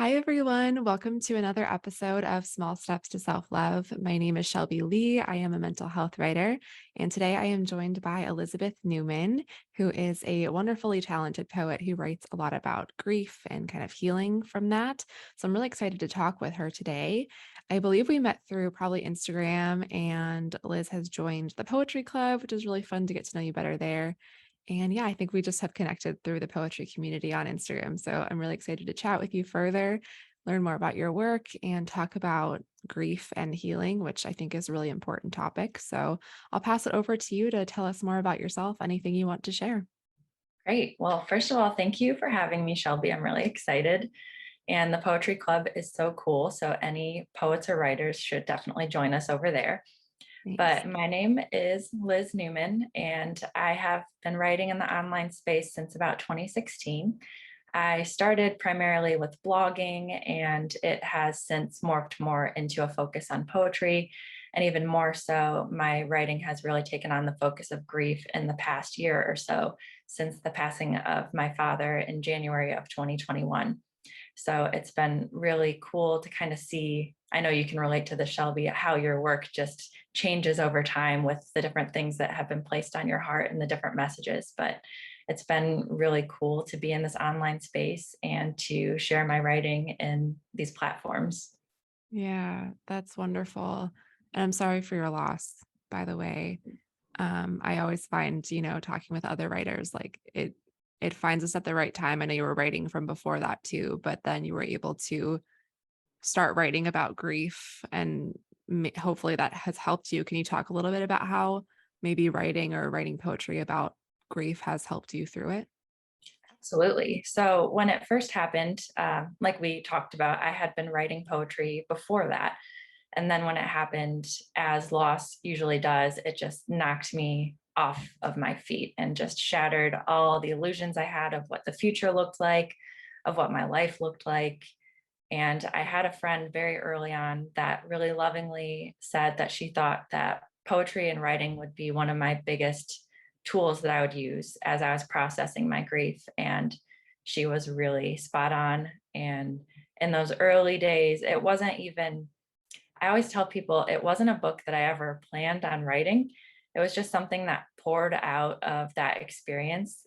Hi, everyone. Welcome to another episode of Small Steps to Self-Love. My name is Shelby Lee. I am a mental health writer, and today I am joined by Liz Newman, who is a wonderfully talented poet who writes a lot about grief and kind of healing from that. So I'm really excited to talk with her today. I believe we met through probably Instagram, and Liz has joined the poetry club, which is really fun to get to know you better there. And yeah, I think we just have connected through the poetry community on Instagram. So I'm really excited to chat with you further, learn more about your work, and talk about grief and healing, which I think is a really important topic. So I'll pass it over to you to tell us more about yourself, anything you want to share. Great. Well, first of all, thank you for having me, Shelby. I'm really excited. And the Poetry Club is so cool. So, any poets or writers should definitely join us over there. Thanks. But my name is Liz Newman, and I have been writing in the online space since about 2016. I started primarily with blogging, and it has since morphed more into a focus on poetry. And even more so, my writing has really taken on the focus of grief in the past year or so since the passing of my father in January of 2021. So it's been really cool to kind of see. I know you can relate to the Shelby, how your work just changes over time with the different things that have been placed on your heart and the different messages. But it's been really cool to be in this online space and to share my writing in these platforms. Yeah, that's wonderful. And I'm sorry for your loss, by the way. I always find, talking with other writers, like it finds us at the right time. I know you were writing from before that too, but then you were able to start writing about grief and hopefully that has helped you. Can you talk a little bit about how maybe writing or writing poetry about grief has helped you through it? Absolutely. So when it first happened, like we talked about, I had been writing poetry before that. And then when it happened, as loss usually does, it just knocked me off of my feet and just shattered all the illusions I had of what the future looked like, of what my life looked like. And I had a friend very early on that really lovingly said that she thought that poetry and writing would be one of my biggest tools that I would use as I was processing my grief. And she was really spot on. And in those early days, it wasn't even, I always tell people it wasn't a book that I ever planned on writing. It was just something that poured out of that experience.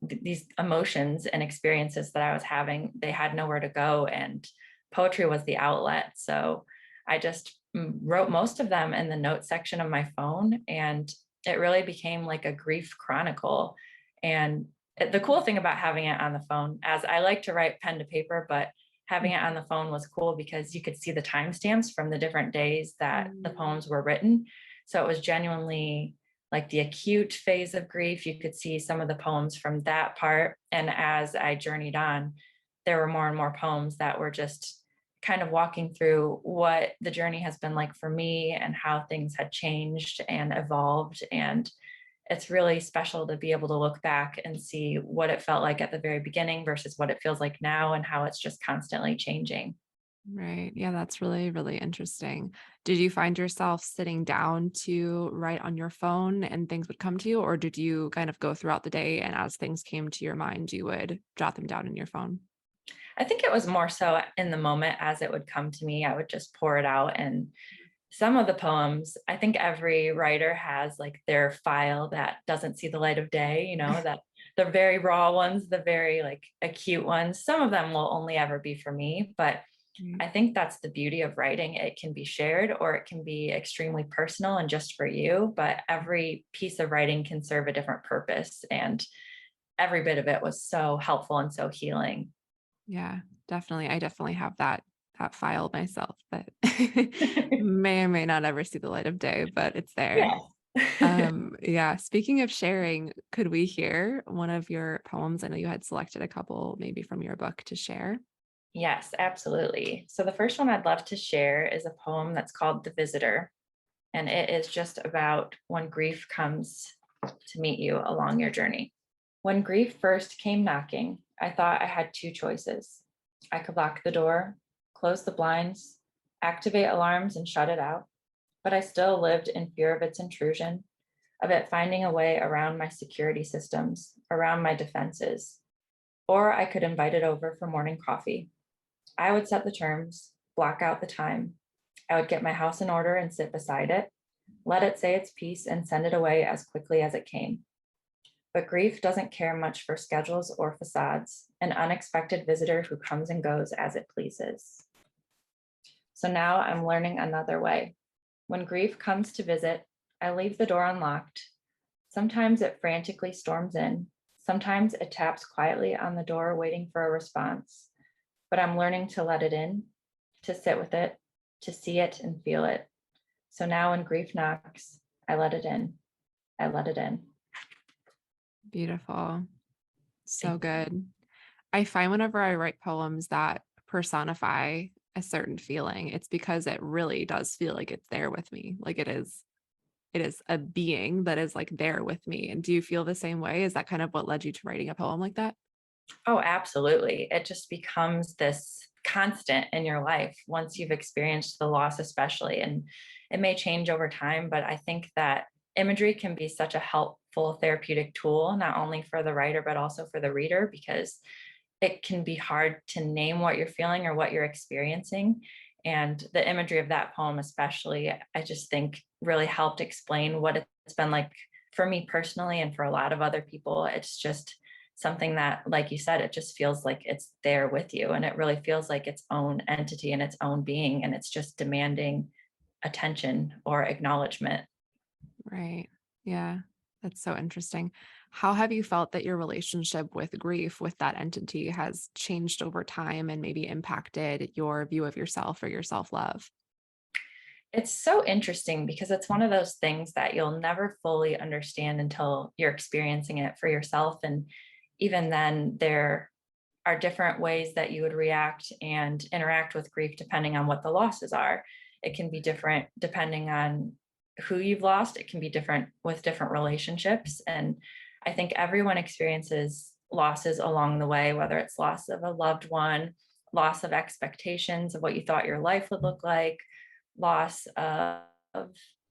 These emotions and experiences that I was having, they had nowhere to go. And poetry was the outlet. So I just wrote most of them in the notes section of my phone. And it really became like a grief chronicle. And the cool thing about having it on the phone, as I like to write pen to paper, but having it on the phone was cool because you could see the timestamps from the different days that the Mm. poems were written. So it was genuinely like the acute phase of grief. You could see some of the poems from that part. And as I journeyed on, there were more and more poems that were just kind of walking through what the journey has been like for me and how things had changed and evolved. And it's really special to be able to look back and see what it felt like at the very beginning versus what it feels like now and how it's just constantly changing. Right. Yeah, that's really, really interesting. Did you find yourself sitting down to write on your phone and things would come to you, or did you kind of go throughout the day and as things came to your mind, you would jot them down in your phone? I think it was more so in the moment as it would come to me, I would just pour it out. And some of the poems, I think every writer has like their file that doesn't see the light of day, that the very raw ones, the very like acute ones. Some of them will only ever be for me, but Right. I think that's the beauty of writing. It can be shared or it can be extremely personal and just for you, but every piece of writing can serve a different purpose. And every bit of it was so helpful and so healing. Yeah, definitely. I definitely have that file myself that may or may not ever see the light of day, but it's there. Yeah. Yeah, speaking of sharing, could we hear one of your poems? I know you had selected a couple maybe from your book to share. Yes, absolutely. So the first one I'd love to share is a poem that's called The Visitor. And it is just about when grief comes to meet you along your journey. When grief first came knocking, I thought I had two choices. I could lock the door, close the blinds, activate alarms, and shut it out. But I still lived in fear of its intrusion, of it finding a way around my security systems, around my defenses. Or I could invite it over for morning coffee. I would set the terms, block out the time. I would get my house in order and sit beside it, let it say its piece and send it away as quickly as it came. But grief doesn't care much for schedules or facades, an unexpected visitor who comes and goes as it pleases. So now I'm learning another way. When grief comes to visit, I leave the door unlocked. Sometimes it frantically storms in. Sometimes it taps quietly on the door, waiting for a response. But I'm learning to let it in, to sit with it, to see it and feel it. So now when grief knocks, I let it in. I let it in. Beautiful. So Thank good. I find whenever I write poems that personify a certain feeling, it's because it really does feel like it's there with me. Like it is a being that is like there with me. And do you feel the same way? Is that kind of what led you to writing a poem like that? Oh, absolutely. It just becomes this constant in your life once you've experienced the loss, especially. And it may change over time, but I think that imagery can be such a helpful therapeutic tool, not only for the writer, but also for the reader, because it can be hard to name what you're feeling or what you're experiencing. And the imagery of that poem, especially, I just think really helped explain what it's been like for me personally and for a lot of other people. It's just something that, like you said, it just feels like it's there with you. And it really feels like its own entity and its own being. And it's just demanding attention or acknowledgement. Right. Yeah. That's so interesting. How have you felt that your relationship with grief with that entity has changed over time and maybe impacted your view of yourself or your self-love? It's so interesting because it's one of those things that you'll never fully understand until you're experiencing it for yourself. And even then, there are different ways that you would react and interact with grief depending on what the losses are. It can be different depending on who you've lost. It can be different with different relationships. And I think everyone experiences losses along the way, whether it's loss of a loved one, loss of expectations of what you thought your life would look like, loss of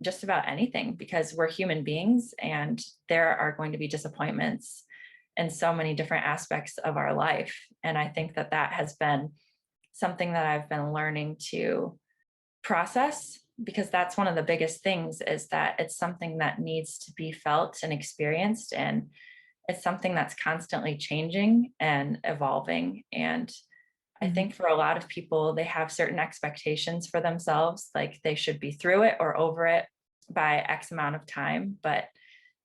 just about anything, because we're human beings and there are going to be disappointments in so many different aspects of our life. And I think that that has been something that I've been learning to process, because that's one of the biggest things, is that it's something that needs to be felt and experienced. And it's something that's constantly changing and evolving. And I Mhm. think for a lot of people, they have certain expectations for themselves, like they should be through it or over it by X amount of time. But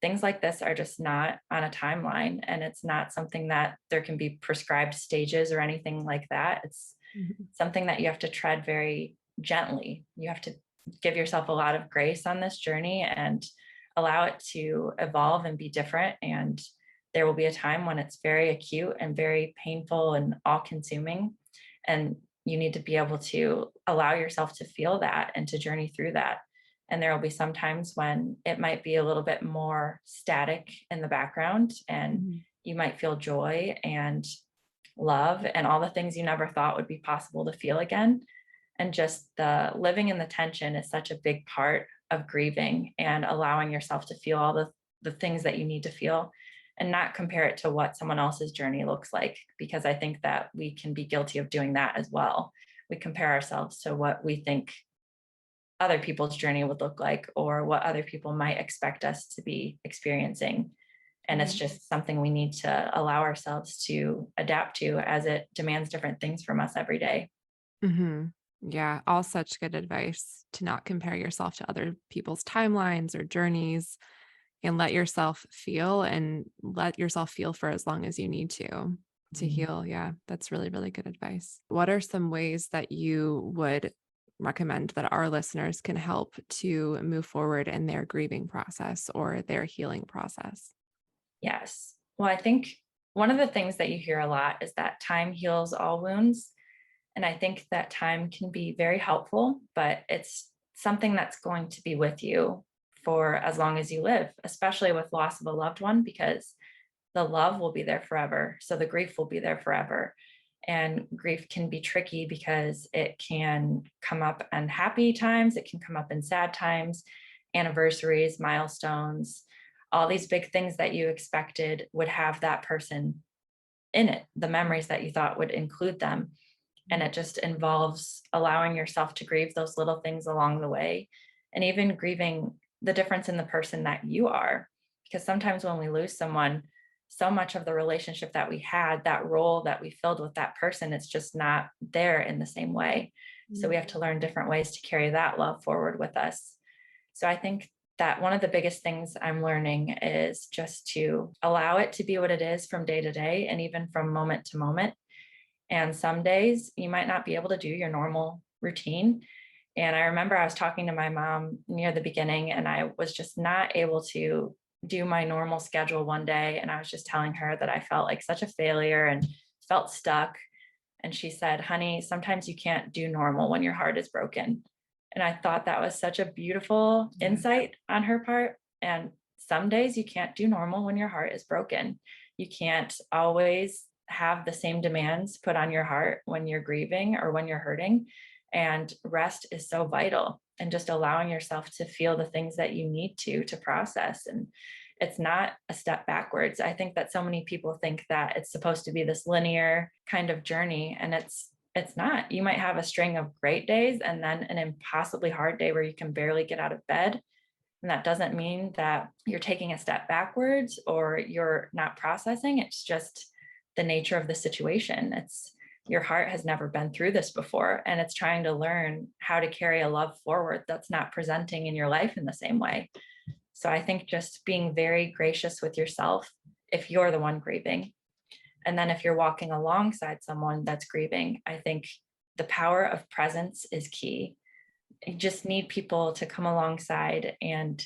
things like this are just not on a timeline. And it's not something that there can be prescribed stages or anything like that. It's Mhm. something that you have to tread very gently. You have to give yourself a lot of grace on this journey and allow it to evolve and be different. And there will be a time when it's very acute and very painful and all consuming. And you need to be able to allow yourself to feel that and to journey through that. And there will be some times when it might be a little bit more static in the background, and Mhm. you might feel joy and love and all the things you never thought would be possible to feel again. And just the living in the tension is such a big part of grieving and allowing yourself to feel all the things that you need to feel and not compare it to what someone else's journey looks like, because I think that we can be guilty of doing that as well. We compare ourselves to what we think other people's journey would look like or what other people might expect us to be experiencing. And it's Right. just something we need to allow ourselves to adapt to, as it demands different things from us every day. Mhm. Yeah, all such good advice to not compare yourself to other people's timelines or journeys and let yourself feel for as long as you need to Mhm. heal. Yeah, that's really, really good advice. What are some ways that you would recommend that our listeners can help to move forward in their grieving process or their healing process? Yes. Well, I think one of the things that you hear a lot is that time heals all wounds. And I think that time can be very helpful, but it's something that's going to be with you for as long as you live, especially with loss of a loved one, because the love will be there forever. So the grief will be there forever. And grief can be tricky because it can come up in happy times, it can come up in sad times, anniversaries, milestones, all these big things that you expected would have that person in it, the memories that you thought would include them. And it just involves allowing yourself to grieve those little things along the way, and even grieving the difference in the person that you are. Because sometimes when we lose someone, so much of the relationship that we had, that role that we filled with that person, it's just not there in the same way. So we have to learn different ways to carry that love forward with us. So I think that one of the biggest things I'm learning is just to allow it to be what it is from day to day and even from moment to moment. And some days you might not be able to do your normal routine. And I remember I was talking to my mom near the beginning, and I was just not able to do my normal schedule one day. And I was just telling her that I felt like such a failure and felt stuck. And she said, "Honey, sometimes you can't do normal when your heart is broken." And I thought that was such a beautiful insight on her part. And some days you can't do normal when your heart is broken. You can't always have the same demands put on your heart when you're grieving or when you're hurting. And rest is so vital, and just allowing yourself to feel the things that you need to process. And it's not a step backwards. I think that so many people think that it's supposed to be this linear kind of journey, and it's not. You might have a string of great days and then an impossibly hard day where you can barely get out of bed. And that doesn't mean that you're taking a step backwards or you're not processing. It's just the nature of the situation. It's your heart has never been through this before, and it's trying to learn how to carry a love forward that's not presenting in your life in the same way. So I think just being very gracious with yourself if you're the one grieving. And then if you're walking alongside someone that's grieving, I think the power of presence is key. You just need people to come alongside, and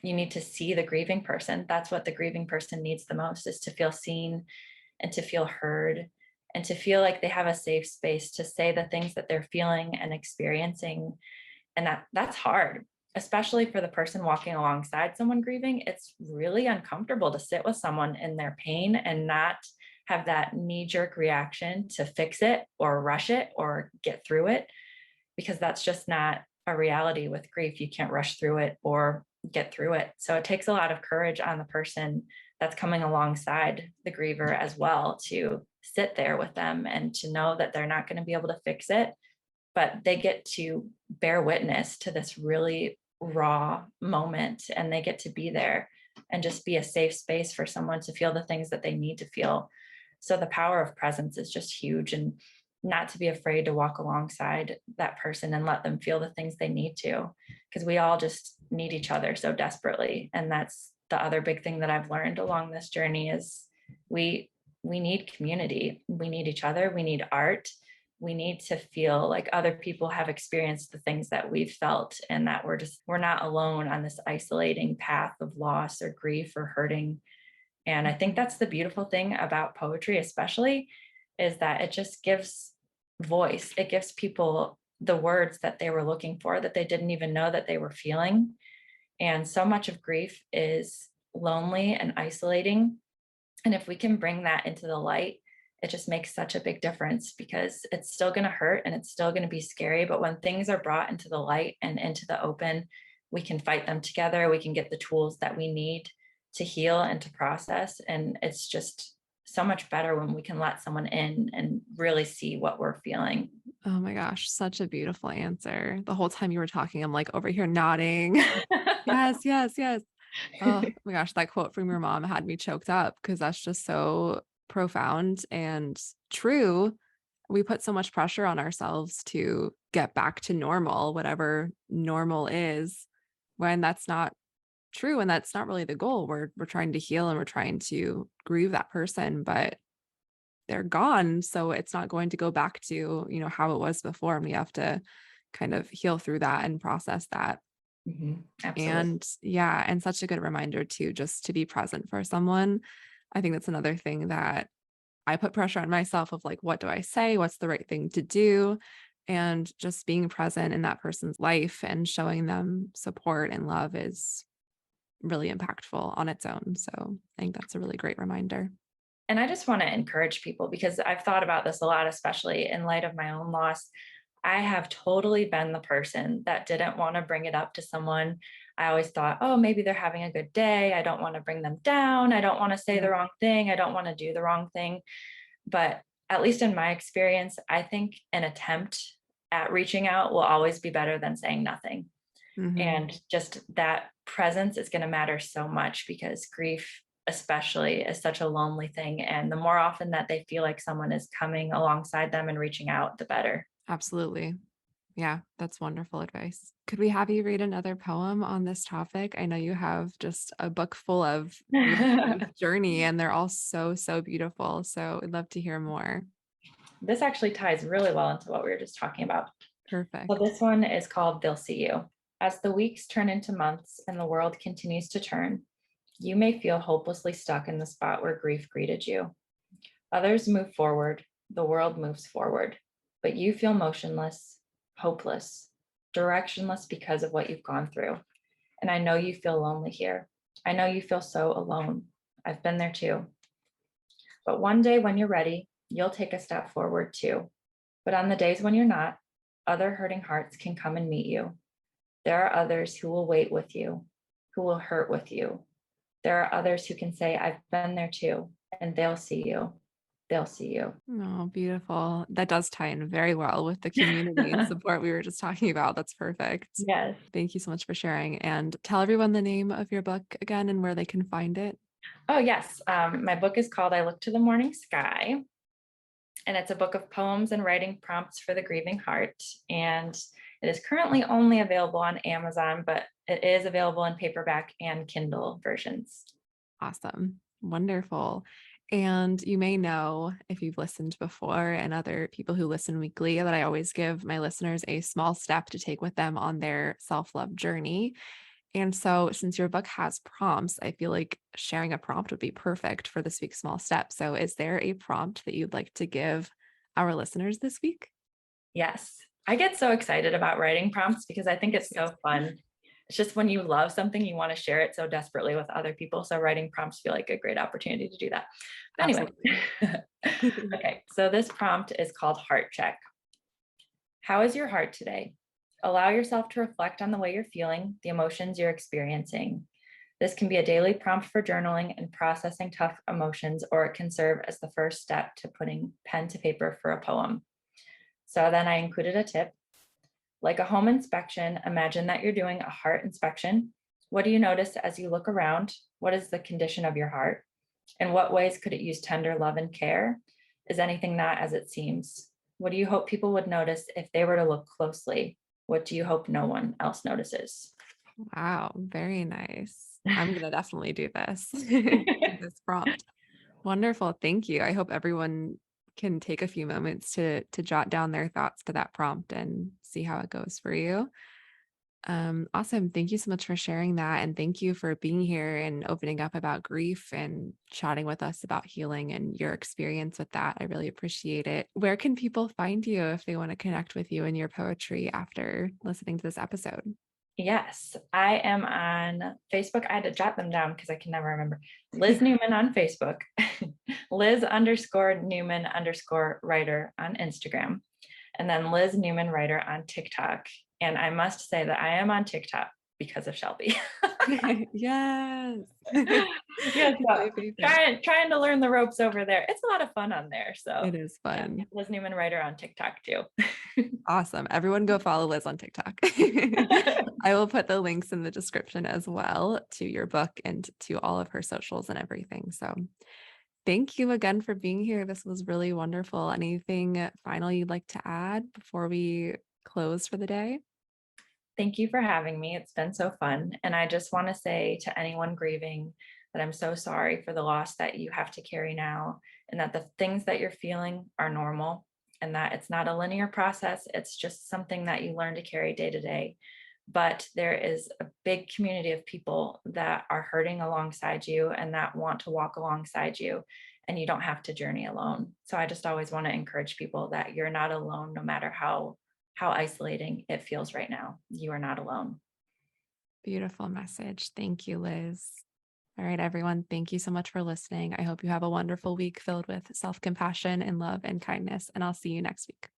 you need to see the grieving person. That's what the grieving person needs the most, is to feel seen and to feel heard and to feel like they have a safe space to say the things that they're feeling and experiencing. And that's hard, especially for the person walking alongside someone grieving. It's really uncomfortable to sit with someone in their pain and not have that knee-jerk reaction to fix it or rush it or get through it, because that's just not a reality with grief. You can't rush through it or get through it. So it takes a lot of courage on the person that's coming alongside the griever as well, to sit there with them and to know that they're not going to be able to fix it, but they get to bear witness to this really raw moment, and they get to be there and just be a safe space for someone to feel the things that they need to feel. So the power of presence is just huge, and not to be afraid to walk alongside that person and let them feel the things they need to, because we all just need each other so desperately. And that's the other big thing that I've learned along this journey is we need community. We need each other. We need art. We need to feel like other people have experienced the things that we've felt, and that we're not alone on this isolating path of loss or grief or hurting. And I think that's the beautiful thing about poetry, especially, is that it just gives voice. It gives people the words that they were looking for, that they didn't even know that they were feeling. And so much of grief is lonely and isolating. And if we can bring that into the light, it just makes such a big difference, because it's still going to hurt and it's still going to be scary. But when things are brought into the light and into the open, we can fight them together. We can get the tools that we need to heal and to process. And it's just so much better when we can let someone in and really see what we're feeling. Oh my gosh, such a beautiful answer. The whole time you were talking, I'm like over here nodding. Yes, yes, yes. Oh my gosh, that quote from your mom had me choked up, because that's just so profound and true. We put so much pressure on ourselves to get back to normal, whatever normal is, when that's not true and that's not really the goal. We're trying to heal and we're trying to grieve that person, but they're gone, so it's not going to go back to, how it was before. And we have to kind of heal through that and process that. Absolutely. And yeah, and such a good reminder too, just to be present for someone. I think that's another thing that I put pressure on myself of, like, what do I say? What's the right thing to do? And just being present in that person's life and showing them support and love is really impactful on its own. So I think that's a really great reminder. And I just want to encourage people, because I've thought about this a lot, especially in light of my own loss. I have totally been the person that didn't want to bring it up to someone. I always thought, oh, maybe they're having a good day. I don't want to bring them down. I don't want to say the wrong thing. I don't want to do the wrong thing. But at least in my experience, I think an attempt at reaching out will always be better than saying nothing. Mhm. And just that presence is going to matter so much because grief, especially, is such a lonely thing. And the more often that they feel like someone is coming alongside them and reaching out, the better. Absolutely. Yeah, that's wonderful advice. Could we have you read another poem on this topic? I know you have just a book full of your grief journey, and they're all so, so beautiful. So I'd love to hear more. This actually ties really well into what we were just talking about. So Perfect. this one is called They'll See You. As the weeks turn into months and the world continues to turn, you may feel hopelessly stuck in the spot where grief greeted you. Others move forward, the world moves forward, but you feel motionless, hopeless, directionless because of what you've gone through. And I know you feel lonely here. I know you feel so alone. I've been there too. But one day when you're ready, you'll take a step forward too. But on the days when you're not, other hurting hearts can come and meet you. There are others who will wait with you, who will hurt with you. There are others who can say, I've been there too, and they'll see you. They'll see you. Oh, beautiful. That does tie in very well with the community and support we were just talking about. That's perfect. Yes. Thank you so much for sharing. And tell everyone the name of your book again and where they can find it. Oh, yes. My book is called I Look to the Morning Sky, and it's a book of poems and writing prompts for the grieving heart. And it is currently only available on Amazon, but it is available in paperback and Kindle versions. Awesome. Wonderful. And you may know if you've listened before and other people who listen weekly that I always give my listeners a small step to take with them on their self love journey. And so, since your book has prompts, I feel like sharing a prompt would be perfect for this week's small step. So, is there a prompt that you'd like to give our listeners this week? Yes. I get so excited about writing prompts because I think it's so fun. It's just when you love something, you want to share it so desperately with other people. So writing prompts feel like a great opportunity to do that. But anyway, Absolutely. okay. So this prompt is called Heart Check. How is your heart today? Allow yourself to reflect on the way you're feeling, the emotions you're experiencing. This can be a daily prompt for journaling and processing tough emotions, or it can serve as the first step to putting pen to paper for a poem. So then I included a tip. Like a home inspection, imagine that you're doing a heart inspection. What do you notice as you look around? What is the condition of your heart? In what ways could it use tender love and care? Is anything not as it seems? What do you hope people would notice if they were to look closely? What do you hope no one else notices? Wow, very nice. I'm going to definitely do this. This prompt. Wonderful. Thank you. I hope everyone can take a few moments to jot down their thoughts to that prompt and see how it goes for you. Awesome. Thank you so much for sharing that. And thank you for being here and opening up about grief and chatting with us about healing and your experience with that. I really appreciate it. Where can people find you if they want to connect with you and your poetry after listening to this episode? Yes, I am on Facebook. I had to jot them down because I can never remember. Liz Newman on Facebook, Liz_Newman_writer on Instagram, and then Liz Newman writer on TikTok. And I must say that I am on TikTok because of Shelby. Yes. Yes, so My favorite. trying to learn the ropes over there. It's a lot of fun on there. So It is yeah, fun. Liz Newman writer on TikTok too. Awesome. Everyone go follow Liz on TikTok. I will put the links in the description as well to your book and to all of her socials and everything. So thank you again for being here. This was really wonderful. Anything final you'd like to add before we close for the day? Thank you for having me. It's been so fun. And I just want to say to anyone grieving that I'm so sorry for the loss that you have to carry now, and that the things that you're feeling are normal, and that it's not a linear process. It's just something that you learn to carry day to day. But there is a big community of people that are hurting alongside you and that want to walk alongside you, and you don't have to journey alone. So I just always want to encourage people that you're not alone, no matter how isolating it feels right now. You are not alone. Beautiful message. Thank you, Liz. All right, everyone. Thank you so much for listening. I hope you have a wonderful week filled with self compassion and love and kindness. And I'll see you next week.